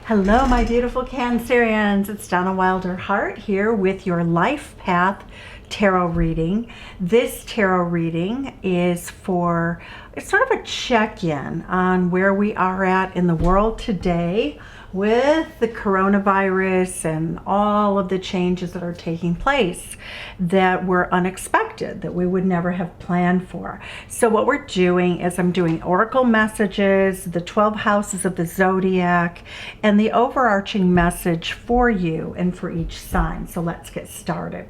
Hello, my beautiful Cancerians. It's Donna Wilder-Hart here with your Life Path Tarot reading. This tarot reading is for it's sort of a check-in on where we are at in the world today with the coronavirus and all of the changes that are taking place that were unexpected, that we would never have planned for. So what we're doing is I'm doing oracle messages, the 12 houses of the zodiac, and the overarching message for you and for each sign. So let's get started.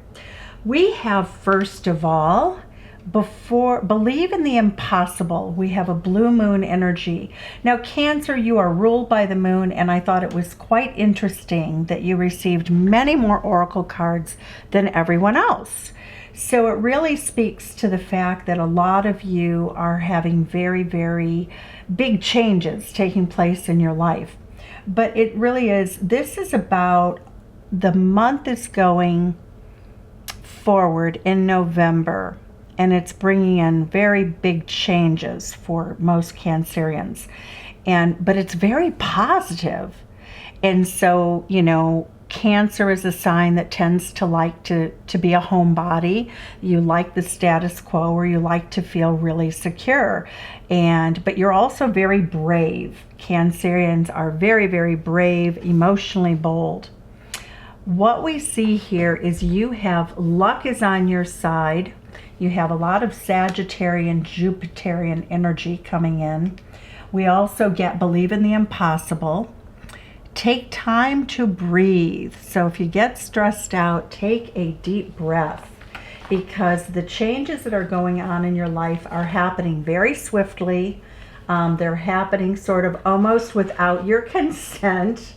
We have, first of all, believe in the impossible. We have a blue moon energy. Now, Cancer, you are ruled by the moon, and I thought it was quite interesting that you received many more oracle cards than everyone else. So it really speaks to the fact that a lot of you are having very, very big changes taking place in your life. But it really is, this is about the month is going forward in November, and it's bringing in very big changes for most Cancerians, but it's very positive. And so, you know, Cancer is a sign that tends to like to be a homebody. You like the status quo, or you like to feel really secure. But you're also very brave. Cancerians are very, very brave, emotionally bold. What we see here is you have luck is on your side. You have a lot of Sagittarian, Jupiterian energy coming in. We also get believe in the impossible. Take time to breathe. So if you get stressed out, take a deep breath, because the changes that are going on in your life are happening very swiftly. They're happening sort of almost without your consent.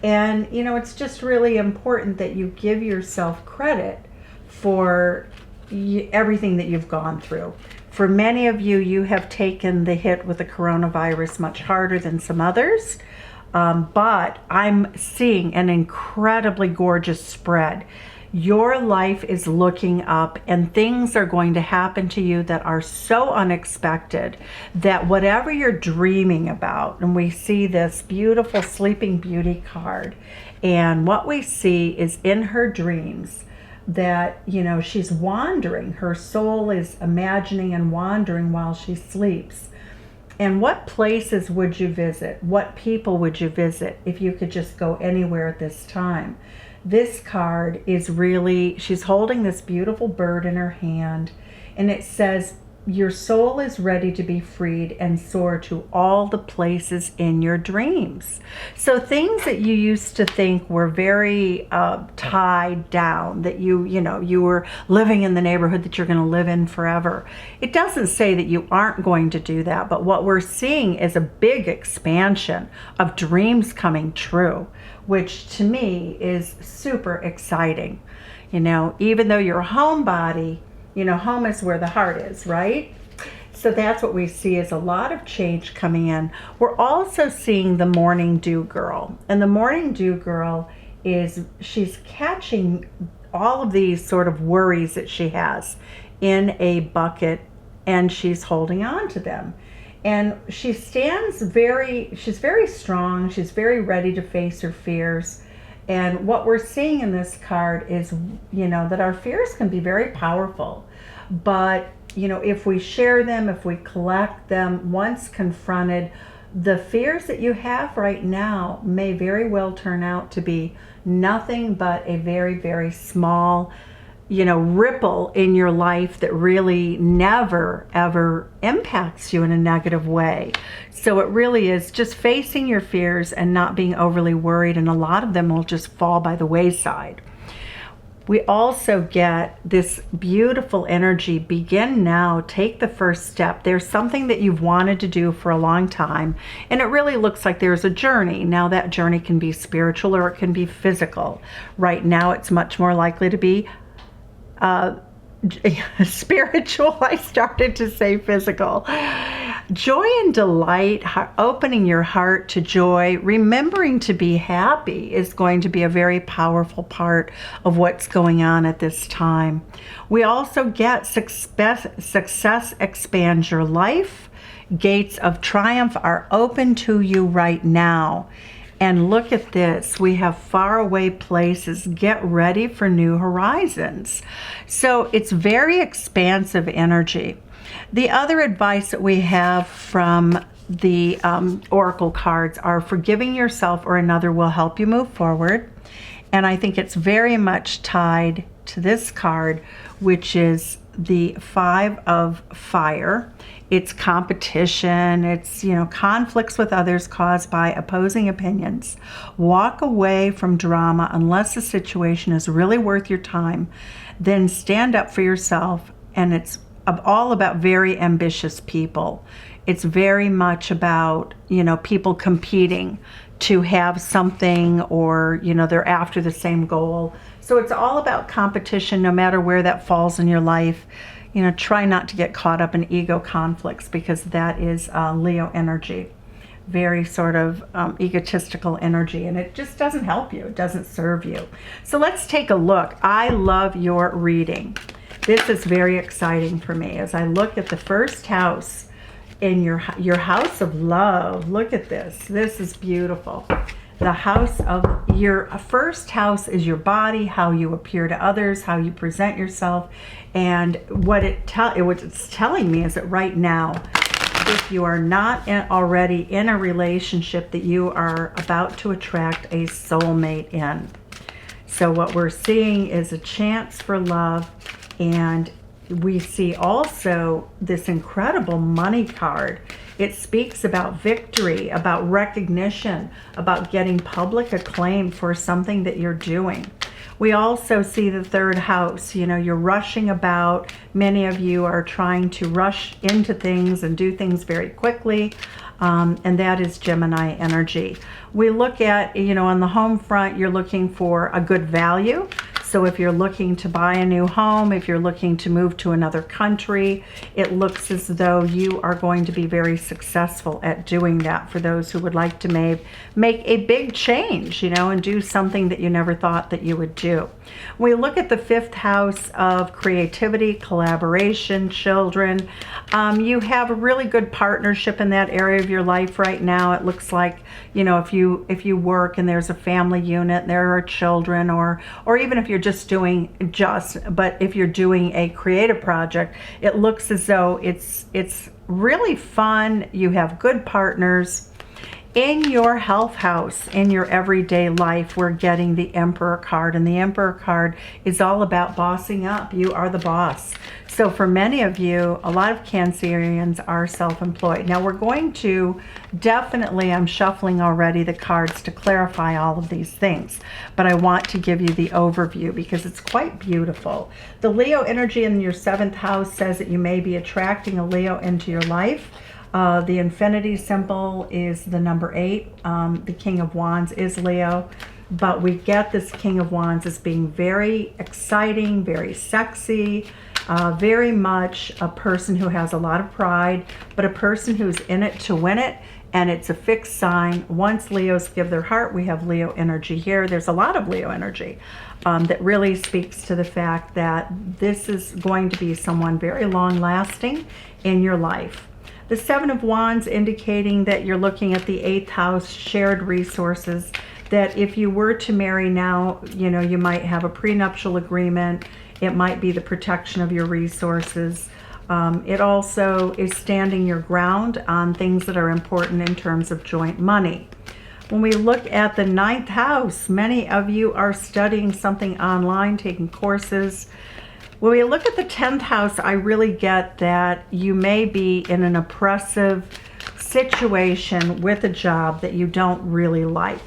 And, you know, it's just really important that you give yourself credit for everything that you've gone through. For many of you, you have taken the hit with the coronavirus much harder than some others. But I'm seeing an incredibly gorgeous spread. Your life is looking up, and things are going to happen to you that are so unexpected that whatever you're dreaming about, and we see this beautiful Sleeping Beauty card, and what we see is in her dreams that, you know, she's wandering. Her soul is imagining and wandering while she sleeps. And what places would you visit? What people would you visit if you could just go anywhere at this time? This card is really, she's holding this beautiful bird in her hand, and it says, your soul is ready to be freed and soar to all the places in your dreams. So things that you used to think were very tied down, that you were living in the neighborhood that you're going to live in forever. It doesn't say that you aren't going to do that, but what we're seeing is a big expansion of dreams coming true, which to me is super exciting. You know, even though you're a homebody, you know, home is where the heart is, right? So that's what we see, is a lot of change coming in. We're also seeing the Morning Dew Girl. And the Morning Dew Girl she's catching all of these sort of worries that she has in a bucket, and she's holding on to them. And she's very strong. She's very ready to face her fears. And what we're seeing in this card is, you know, that our fears can be very powerful. But, you know, if we share them, if we collect them, once confronted, the fears that you have right now may very well turn out to be nothing but a very, very small, you know, ripple in your life that really never, ever impacts you in a negative way. So it really is just facing your fears and not being overly worried, and a lot of them will just fall by the wayside. We also get this beautiful energy, begin now, take the first step. There's something that you've wanted to do for a long time, and it really looks like there's a journey. Now that journey can be spiritual or it can be physical. Right now it's much more likely to be spiritual. I started to say physical. Joy and delight, opening your heart to joy, remembering to be happy is going to be a very powerful part of what's going on at this time. We also get success expands your life. Gates of triumph are open to you right now. And look at this. We have faraway places. Get ready for new horizons. So it's very expansive energy. The other advice that we have from the oracle cards are forgiving yourself or another will help you move forward. And I think it's very much tied to this card, which is the Five of Fire. It's competition. It's, conflicts with others caused by opposing opinions. Walk away from drama unless the situation is really worth your time. Then stand up for yourself. And it's all about very ambitious people. It's very much about, people competing to have something, or, they're after the same goal. So it's all about competition, no matter where that falls in your life. Try not to get caught up in ego conflicts, because that is Leo energy. Very sort of egotistical energy, and it just doesn't help you. It doesn't serve you. So let's take a look. I love your reading. This is very exciting for me as I look at the first house in your house of love. Look at this. This is beautiful. The house of your first house is your body, how you appear to others, how you present yourself. And what it's telling me is that right now, if you are not already in a relationship, that you are about to attract a soulmate in. So what we're seeing is a chance for love, and we see also this incredible money card. It speaks about victory, about recognition, about getting public acclaim for something that you're doing. We also see the third house. You're rushing about. Many of you are trying to rush into things and do things very quickly. And that is Gemini energy. We look at, on the home front, you're looking for a good value. So if you're looking to buy a new home, if you're looking to move to another country, it looks as though you are going to be very successful at doing that, for those who would like to make a big change, and do something that you never thought that you would do. We look at the fifth house of creativity, collaboration, children. You have a really good partnership in that area of your life right now. It looks like, if you work and there's a family unit, there are children, or even if you're but if you're doing a creative project, it looks as though it's really fun. You have good partners. In your health house, in your everyday life, we're getting the Emperor card, and the Emperor card is all about bossing up. You are the boss. So for many of you, a lot of Cancerians are self-employed. Now we're going to definitely, I'm shuffling already the cards to clarify all of these things, but I want to give you the overview because it's quite beautiful. The Leo energy in your seventh house says that you may be attracting a Leo into your life. The infinity symbol is the number 8. The King of Wands is Leo, but we get this King of Wands as being very exciting, very sexy, very much a person who has a lot of pride, but a person who's in it to win it, and it's a fixed sign. Once Leos give their heart, we have Leo energy here. There's a lot of Leo energy that really speaks to the fact that this is going to be someone very long-lasting in your life. The Seven of Wands indicating that you're looking at the 8th house, shared resources, that if you were to marry now, you might have a prenuptial agreement. It might be the protection of your resources. It also is standing your ground on things that are important in terms of joint money. When we look at the 9th house, many of you are studying something online, taking courses. When we look at the 10th house, I really get that you may be in an oppressive situation with a job that you don't really like.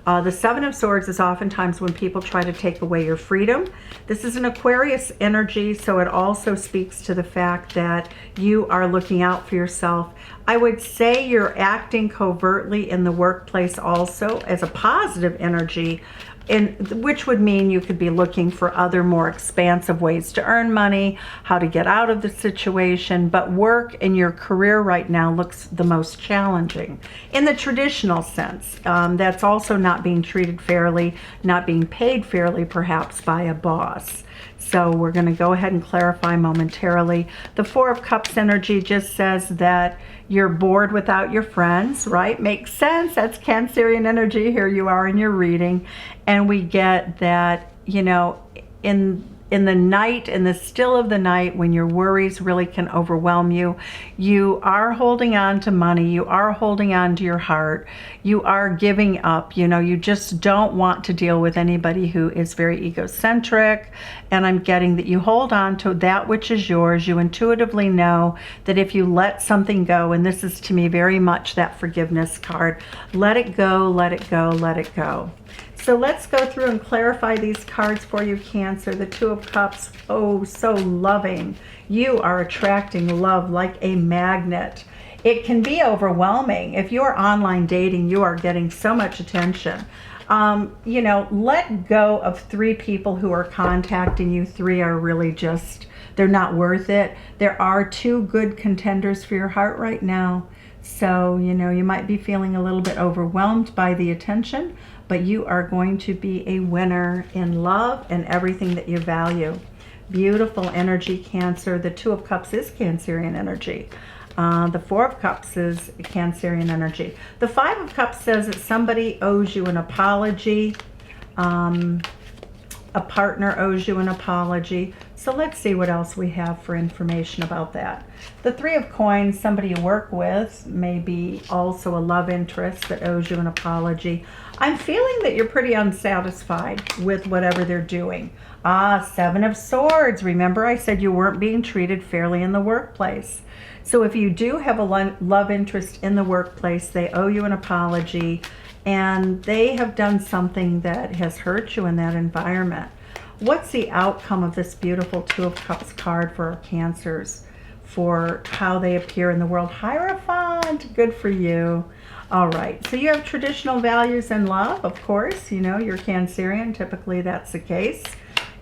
The Seven of Swords is oftentimes when people try to take away your freedom. This is an Aquarius energy, so it also speaks to the fact that you are looking out for yourself. I would say you're acting covertly in the workplace also as a positive energy, which would mean you could be looking for other more expansive ways to earn money, how to get out of the situation. But work in your career right now looks the most challenging in the traditional sense. That's also not being treated fairly, not being paid fairly, perhaps by a boss. So we're going to go ahead and clarify momentarily. The Four of Cups energy just says that You're bored without your friends, right? Makes sense. That's Cancerian energy. Here you are in your reading. And we get that, you know, in the night, in the still of the night, when your worries really can overwhelm you, you are holding on to money, you are holding on to your heart, you are giving up, you know, you just don't want to deal with anybody who is very egocentric. And I'm getting that you hold on to that which is yours. You intuitively know that if you let something go, and this is to me very much that forgiveness card, let it go, let it go, let it go. So let's go through and clarify these cards for you, Cancer. The Two of Cups, oh, so loving. You are attracting love like a magnet. It can be overwhelming. If you're online dating, you are getting so much attention. You know, let go of 3 people who are contacting you. 3 are really just, they're not worth it. There are 2 good contenders for your heart right now. So, you know, you might be feeling a little bit overwhelmed by the attention, but you are going to be a winner in love and everything that you value. Beautiful energy, Cancer. The Two of Cups is Cancerian energy. The Four of Cups is Cancerian energy. The Five of Cups says that somebody owes you an apology. A partner owes you an apology. So let's see what else we have for information about that. The Three of Coins, somebody you work with, maybe also a love interest that owes you an apology. I'm feeling that you're pretty unsatisfied with whatever they're doing. Seven of Swords. Remember I said you weren't being treated fairly in the workplace. So if you do have a love interest in the workplace, they owe you an apology, and they have done something that has hurt you in that environment. What's the outcome of this beautiful Two of Cups card for our Cancers, for how they appear in the world? Hierophant, good for you. All right, so you have traditional values and love, of course. You know, you're Cancerian, typically that's the case.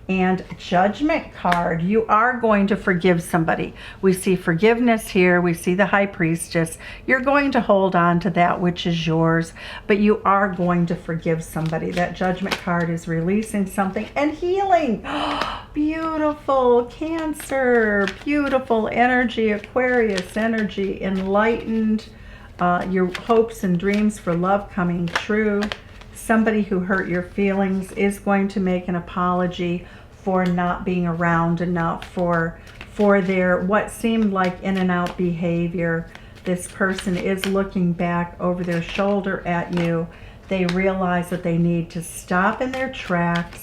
And Judgment card, you are going to forgive somebody. We see forgiveness here. We see the High Priestess. You're going to hold on to that which is yours, but you are going to forgive somebody. That Judgment card is releasing something and healing. Beautiful, Cancer. Beautiful energy, Aquarius energy, enlightened. Your hopes and dreams for love coming true. Somebody who hurt your feelings is going to make an apology for not being around enough, for their what seemed like in and out behavior. This person is looking back over their shoulder at you. They realize that they need to stop in their tracks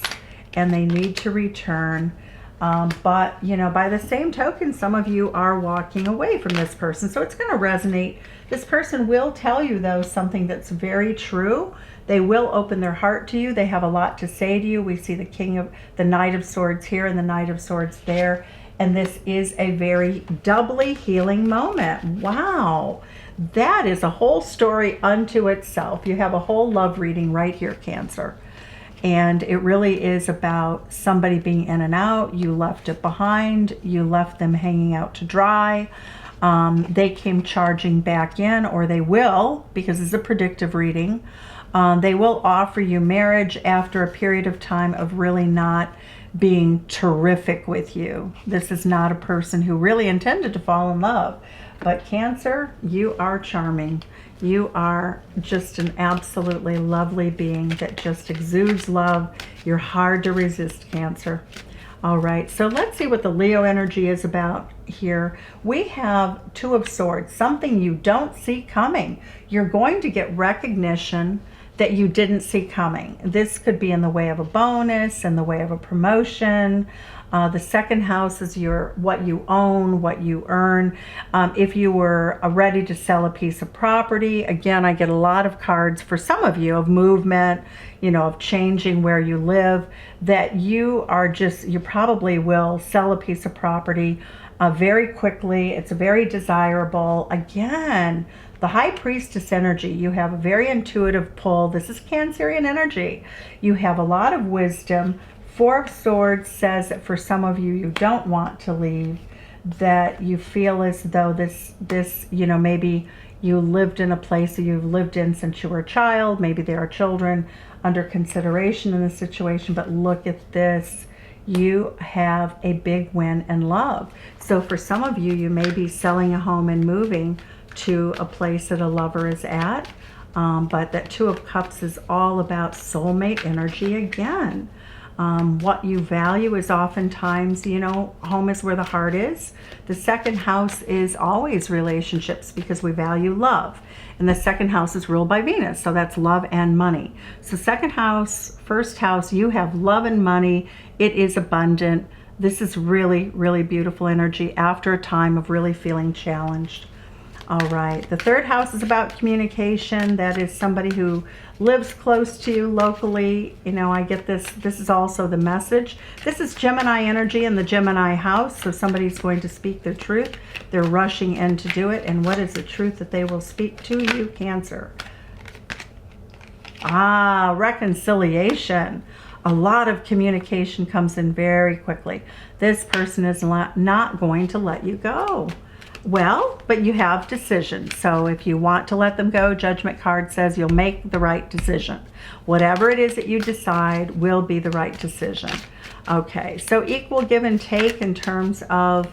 and they need to return. But, you know, by the same token, some of you are walking away from this person. So it's going to resonate. This person will tell you, though, something that's very true. They will open their heart to you. They have a lot to say to you. We see the Knight of Swords here and the Knight of Swords there. And this is a very doubly healing moment. Wow. That is a whole story unto itself. You have a whole love reading right here, Cancer. And it really is about somebody being in and out. You left it behind. You left them hanging out to dry. They came charging back in, or they will, because it's a predictive reading. They will offer you marriage after a period of time of really not being terrific with you. This is not a person who really intended to fall in love. But Cancer, you are charming. You are just an absolutely lovely being that just exudes love. You're hard to resist, Cancer. All right, so let's see what the Leo energy is about here. We have Two of Swords, something you don't see coming. You're going to get recognition that you didn't see coming. This could be in the way of a bonus, in the way of a promotion. The second house is what you own, what you earn. If you were ready to sell a piece of property, again, I get a lot of cards for some of you of movement, you know, of changing where you live, that you probably will sell a piece of property very quickly. It's very desirable. Again, the High Priestess energy, you have a very intuitive pull. This is Cancerian energy. You have a lot of wisdom. Four of Swords says that for some of you, you don't want to leave, that you feel as though this, you know, maybe you lived in a place that you've lived in since you were a child. Maybe there are children under consideration in the situation, but look at this. You have a big win in love. So for some of you, you may be selling a home and moving to a place that a lover is at. But that Two of Cups is all about soulmate energy again. What you value is oftentimes, you know, home is where the heart is. The second house is always relationships because we value love. And the second house is ruled by Venus, so that's love and money. So second house, first house, you have love and money. It is abundant. This is really, really beautiful energy after a time of really feeling challenged. All right, the third house is about communication. That is somebody who lives close to you locally. You know, I get this. This is also the message. This is Gemini energy in the Gemini house. So somebody's going to speak their truth. They're rushing in to do it. And what is the truth that they will speak to you, Cancer? Reconciliation. A lot of communication comes in very quickly. This person is not going to let you go. Well, but you have decisions. So if you want to let them go, Judgment card says you'll make the right decision. Whatever it is that you decide will be the right decision. Okay, so equal give and take in terms of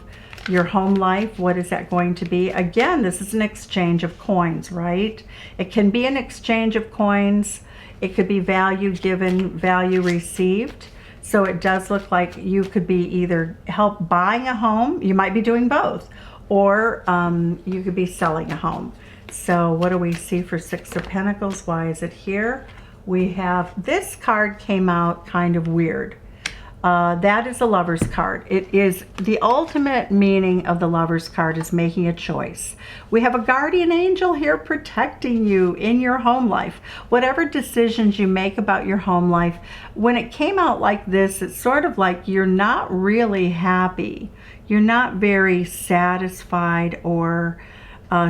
your home life. What is that going to be? Again, this is an exchange of coins, right? It can be an exchange of coins. It could be value given, value received. So it does look like you could be either help buying a home. You might be doing both. Or you could be selling a home. So what do we see for Six of Pentacles? Why is it here? We have, this card came out kind of weird. That is a Lover's card. It is the ultimate meaning of the Lover's card is making a choice. We have a guardian angel here protecting you in your home life. Whatever decisions you make about your home life, when it came out like this, it's sort of like you're not really happy. You're not very satisfied or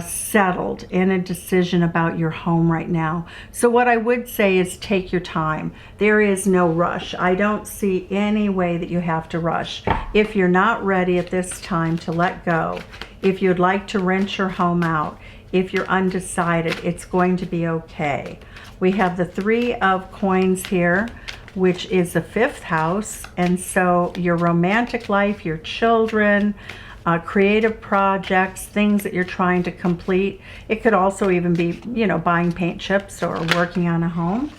settled in a decision about your home right now. So what I would say is take your time. There is no rush. I don't see any way that you have to rush. If you're not ready at this time to let go, if you'd like to rent your home out, if you're undecided, it's going to be okay. We have the Three of Coins here, which is the fifth house. And so your romantic life, your children, creative projects, things that you're trying to complete. It could also even be, you know, buying paint chips or working on a home.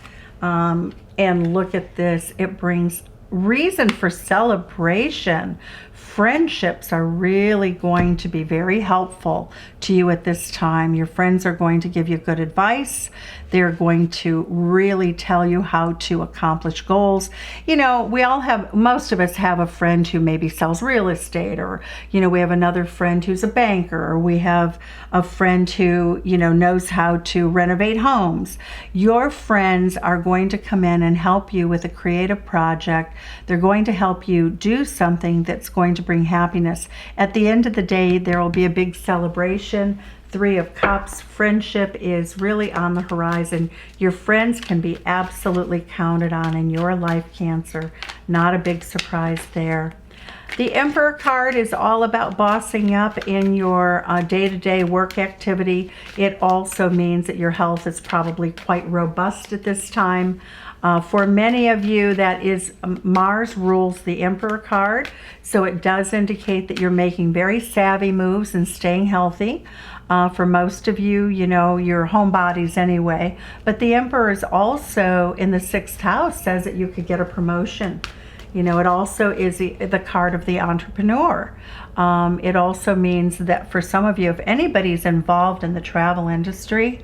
And look at this. It brings reason for celebration. Friendships are really going to be very helpful to you at this time. Your friends are going to give you good advice. They're going to really tell you how to accomplish goals. You know, we all have, most of us have a friend who maybe sells real estate, or, you know, we have another friend who's a banker, or we have a friend who, you know, knows how to renovate homes. Your friends are going to come in and help you with a creative project. They're going to help you do something that's going to bring happiness. At the end of the day, there will be a big celebration. Three of Cups, friendship is really on the horizon. Your friends can be absolutely counted on in your life, Cancer. Not a big surprise there. The Emperor card is all about bossing up in your day-to-day work activity. It also means that your health is probably quite robust at this time. For many of you, that is Mars rules the Emperor card, so it does indicate that you're making very savvy moves and staying healthy. For most of you, you know, you're homebodies anyway, but the Emperor is also in the sixth house, says that you could get a promotion. You know, it also is the card of the entrepreneur. It also means that for some of you, if anybody's involved in the travel industry,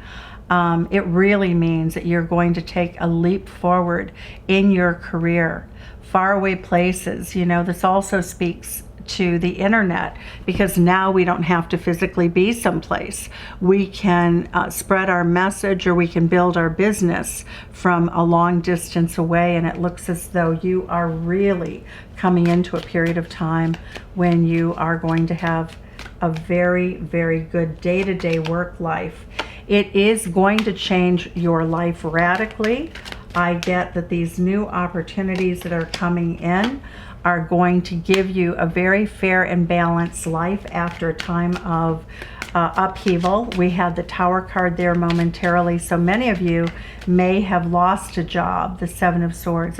it really means that you're going to take a leap forward in your career. Faraway places, you know, this also speaks to the internet, because now we don't have to physically be someplace. We can spread our message, or we can build our business from a long distance away, and it looks as though you are really coming into a period of time when you are going to have a very, very good day-to-day work life. It is going to change your life radically. I get that these new opportunities that are coming in are going to give you a very fair and balanced life after a time of upheaval. We have the Tower card there momentarily, so many of you may have lost a job. The Seven of Swords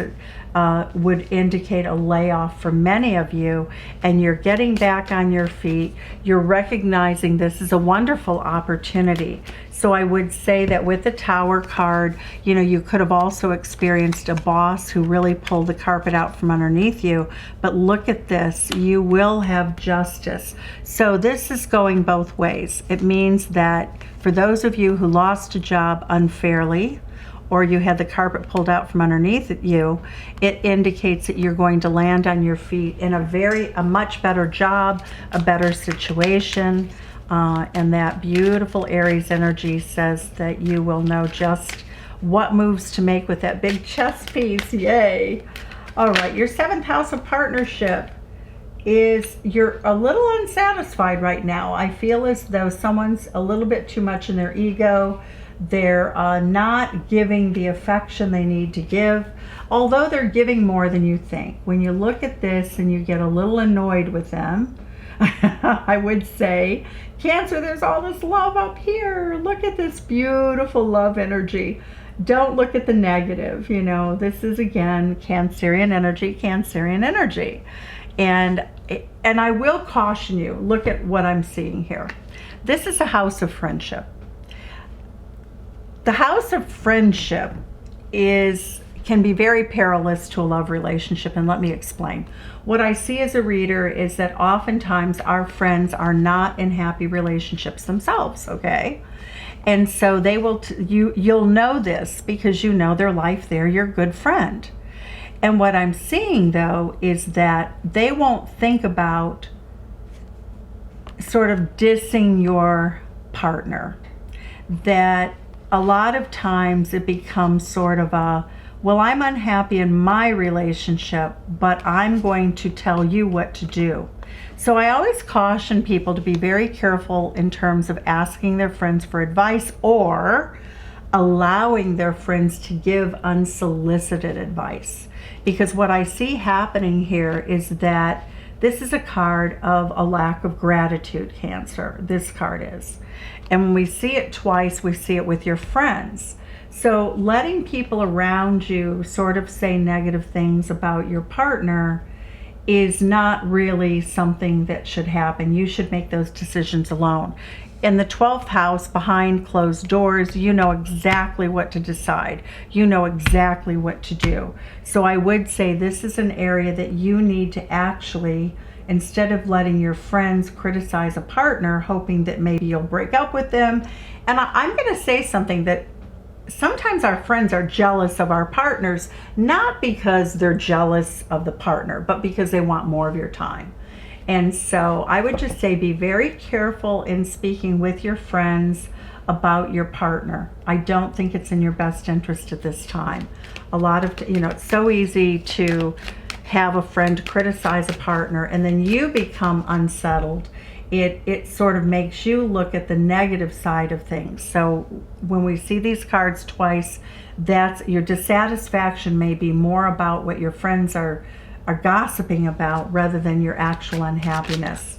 would indicate a layoff for many of you, and you're getting back on your feet. You're recognizing this is a wonderful opportunity. So I would say that with the Tower card, you know, you could have also experienced a boss who really pulled the carpet out from underneath you. But look at this, you will have justice. So this is going both ways. It means that for those of you who lost a job unfairly, or you had the carpet pulled out from underneath you, it indicates that you're going to land on your feet in a much better job, a better situation. And that beautiful Aries energy says that you will know just what moves to make with that big chess piece. Yay. All right, your 7th house of partnership is you're a little unsatisfied right now. I feel as though someone's a little bit too much in their ego. They're not giving the affection they need to give, although they're giving more than you think. When you look at this and you get a little annoyed with them, I would say, Cancer, there's all this love up here. Look at this beautiful love energy. Don't look at the negative. You know, this is, again, Cancerian energy, Cancerian energy. And I will caution you, look at what I'm seeing here. This is a house of friendship. The house of friendship can be very perilous to a love relationship, and let me explain. What I see as a reader is that oftentimes our friends are not in happy relationships themselves, okay? And so they will you'll know this because you know their life, they're your good friend. And what I'm seeing though is that they won't think about sort of dissing your partner. That a lot of times it becomes sort of a, well, I'm unhappy in my relationship, but I'm going to tell you what to do. So I always caution people to be very careful in terms of asking their friends for advice or allowing their friends to give unsolicited advice. Because what I see happening here is that this is a card of a lack of gratitude, Cancer. This card is. And when we see it twice, we see it with your friends. So letting people around you sort of say negative things about your partner is not really something that should happen. You should make those decisions alone. In the 12th house, behind closed doors, you know exactly what to decide. You know exactly what to do. So I would say this is an area that you need to actually, instead of letting your friends criticize a partner, hoping that maybe you'll break up with them. And I'm going to say something that sometimes our friends are jealous of our partners, not because they're jealous of the partner, but because they want more of your time. And so I would just say be very careful in speaking with your friends about your partner. I don't think it's in your best interest at this time. A lot of, it's so easy to have a friend criticize a partner and then you become unsettled. It sort of makes you look at the negative side of things. So when we see these cards twice, that's your dissatisfaction may be more about what your friends are gossiping about rather than your actual unhappiness.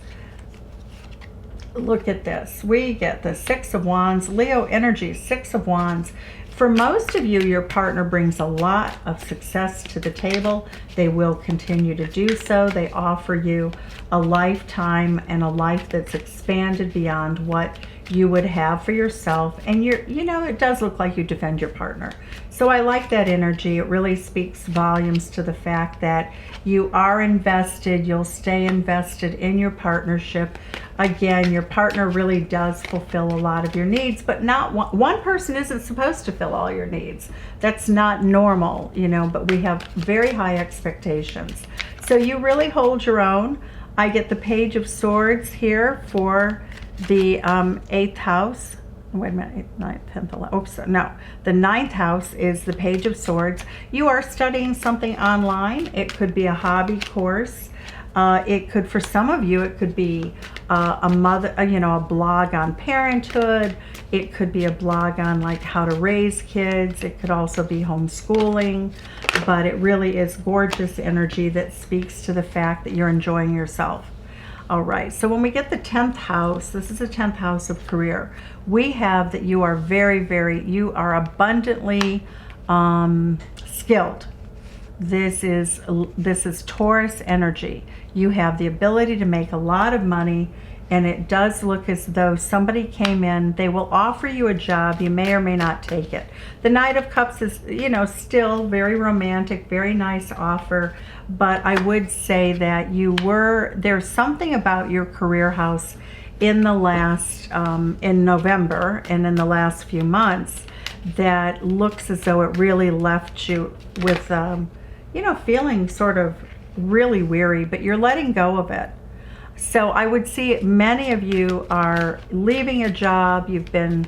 Look at this. We get the 6 of Wands, Leo energy, 6 of Wands. For most of you, your partner brings a lot of success to the table. They will continue to do so. They offer you a lifetime and a life that's expanded beyond what you would have for yourself. And it does look like you defend your partner. So I like that energy. It really speaks volumes to the fact that you are invested. You'll stay invested in your partnership. Again, your partner really does fulfill a lot of your needs, but not one person isn't supposed to fill all your needs. That's not normal, but we have very high expectations. So you really hold your own. I get the Page of Swords here for the 8th house. Wait a minute, 9th, 10th, 11th. Oops, no. The 9th house is the Page of Swords. You are studying something online. It could be a hobby course. It could, for some of you, it could be a blog on parenthood. It could be a blog on like how to raise kids. It could also be homeschooling, but it really is gorgeous energy that speaks to the fact that you're enjoying yourself. All right, so when we get the 10th house, this is the 10th house of career. We have that you are you are abundantly skilled. This is Taurus energy. You have the ability to make a lot of money, and it does look as though somebody came in. They will offer you a job. You may or may not take it. The Knight of Cups is, you know, still very romantic, very nice offer, but I would say that there's something about your career house in the last, in November and in the last few months that looks as though it really left you with, you know, feeling sort of really weary, but you're letting go of it. So I would see many of you are leaving a job. You've been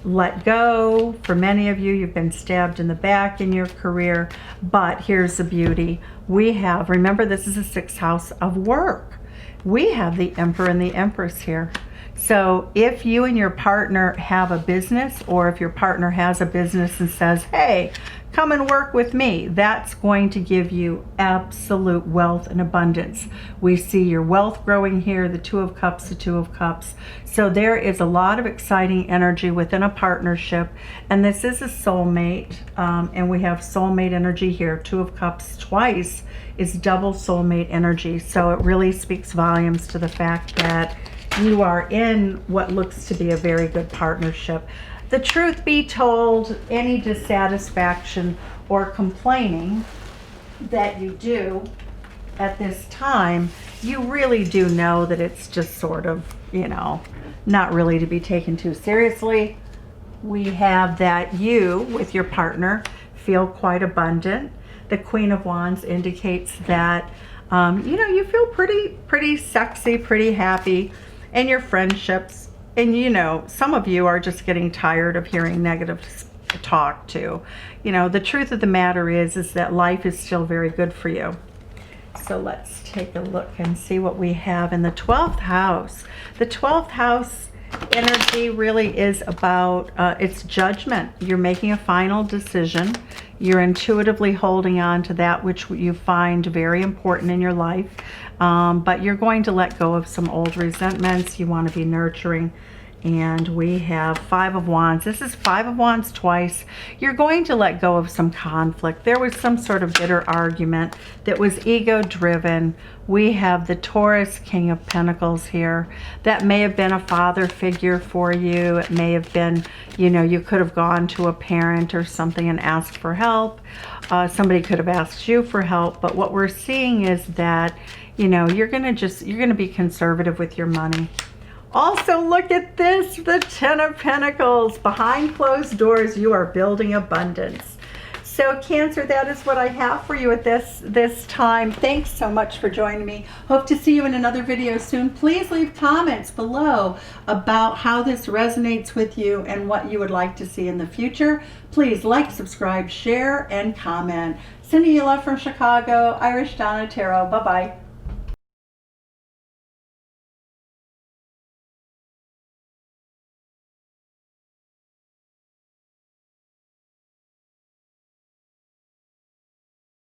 let go. For many of you, you've been stabbed in the back in your career. But here's the beauty. We have, remember, this is the 6th house of work. We have the Emperor and the Empress here. So if you and your partner have a business, or if your partner has a business and says, hey, come and work with me, that's going to give you absolute wealth and abundance. We see your wealth growing here, the 2 of Cups, the 2 of Cups. So there is a lot of exciting energy within a partnership, and this is a soulmate, and we have soulmate energy here. 2 of Cups twice is double soulmate energy. So it really speaks volumes to the fact that you are in what looks to be a very good partnership. The truth be told, any dissatisfaction or complaining that you do at this time, you really do know that it's just sort of, you know, not really to be taken too seriously. We have that you, with your partner, feel quite abundant. The Queen of Wands indicates that, you know, you feel pretty sexy, pretty happy in your friendships. And, you know, some of you are just getting tired of hearing negative talk too. You know, the truth of the matter is that life is still very good for you. So let's take a look and see what we have in the 12th house. The 12th house energy really is about, it's judgment. You're making a final decision. You're intuitively holding on to that which you find very important in your life. But you're going to let go of some old resentments. You want to be nurturing. And we have 5 of Wands. This is 5 of Wands twice. You're going to let go of some conflict. There was some sort of bitter argument that was ego-driven. We have the Taurus King of Pentacles here. That may have been a father figure for you. It may have been, you know, you could have gone to a parent or something and asked for help. Somebody could have asked you for help. But what we're seeing is that, you know, you're going to be conservative with your money. Also, look at this, the 10 of Pentacles. Behind closed doors, you are building abundance. So Cancer, that is what I have for you at this time. Thanks so much for joining me. Hope to see you in another video soon. Please leave comments below about how this resonates with you and what you would like to see in the future. Please like, subscribe, share, and comment. Sending you love from Chicago, Irish Donna Tarot. Bye-bye.